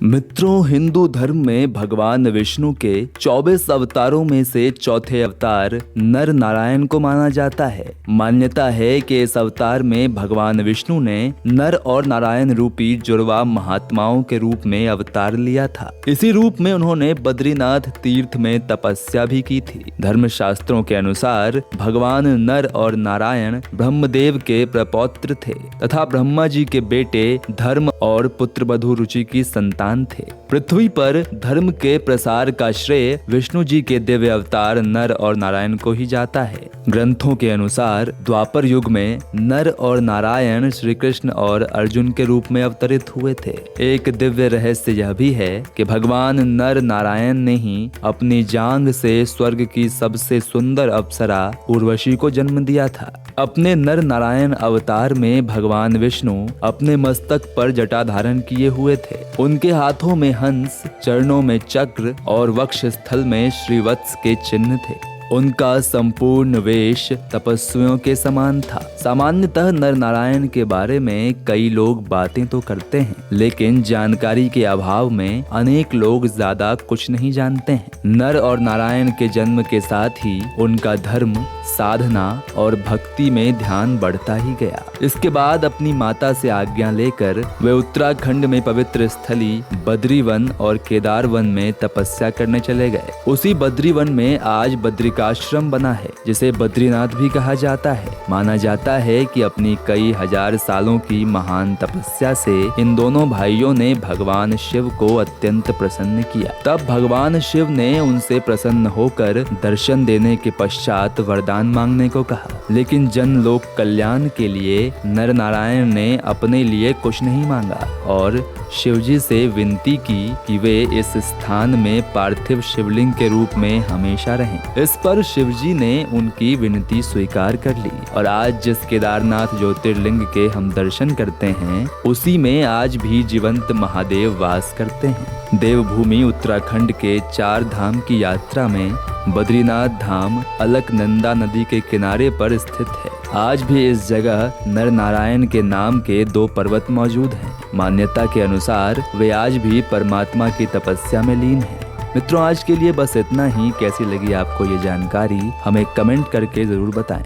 मित्रों, हिंदू धर्म में भगवान विष्णु के 24 अवतारों में से चौथे अवतार नर नारायण को माना जाता है। मान्यता है कि इस अवतार में भगवान विष्णु ने नर और नारायण रूपी जुड़वा महात्माओं के रूप में अवतार लिया था। इसी रूप में उन्होंने बद्रीनाथ तीर्थ में तपस्या भी की थी। धर्मशास्त्रों के अनुसार भगवान नर और नारायण ब्रह्मदेव के प्रपौत्र थे तथा ब्रह्मा जी के बेटे धर्म और पुत्रवधु रुचि की संतान थे। पृथ्वी पर धर्म के प्रसार का श्रेय विष्णु जी के दिव्य अवतार नर और नारायण को ही जाता है। ग्रंथों के अनुसार द्वापर युग में नर और नारायण श्री कृष्ण और अर्जुन के रूप में अवतरित हुए थे। एक दिव्य रहस्य यह भी है कि भगवान नर नारायण ने ही अपनी जांघ से स्वर्ग की सबसे सुंदर अप्सरा उर्वशी को जन्म दिया था। अपने नर नारायण अवतार में भगवान विष्णु अपने मस्तक पर जटा धारण किए हुए थे। उनके हाथों में हंस, चरणों में चक्र और वक्ष स्थल में श्रीवत्स के चिन्ह थे। उनका संपूर्ण वेश तपस्वियों के समान था। सामान्यतः नर नारायण के बारे में कई लोग बातें तो करते हैं, लेकिन जानकारी के अभाव में अनेक लोग ज्यादा कुछ नहीं जानते हैं। नर और नारायण के जन्म के साथ ही उनका धर्म, साधना और भक्ति में ध्यान बढ़ता ही गया। इसके बाद अपनी माता से आज्ञा लेकर वे उत्तराखंड में पवित्र स्थली बद्रीवन और केदारवन में तपस्या करने चले गए। उसी बद्रीवन में आज बद्रिकाश्रम बना है, जिसे बद्रीनाथ भी कहा जाता है। माना जाता है कि अपनी कई हजार सालों की महान तपस्या से इन दोनों भाइयों ने भगवान शिव को अत्यंत प्रसन्न किया। तब भगवान शिव ने उनसे प्रसन्न होकर दर्शन देने के पश्चात वरदान मांगने को कहा, लेकिन जन लोक कल्याण के लिए नर नारायण ने अपने लिए कुछ नहीं मांगा और शिवजी से विनती की कि वे इस स्थान में पार्थिव शिवलिंग के रूप में हमेशा रहें। इस पर शिवजी ने उनकी विनती स्वीकार कर ली और आज जिस केदारनाथ ज्योतिर्लिंग के हम दर्शन करते हैं, उसी में आज भी जीवंत महादेव वास करते हैं। देवभूमि उत्तराखंड के 4 धाम की यात्रा में बद्रीनाथ धाम अलकनंदा नदी के किनारे पर स्थित है। आज भी इस जगह नर नारायण के नाम के 2 पर्वत मौजूद हैं। मान्यता के अनुसार वे आज भी परमात्मा की तपस्या में लीन हैं। मित्रों, आज के लिए बस इतना ही। कैसी लगी आपको ये जानकारी, हमें कमेंट करके जरूर बताएं।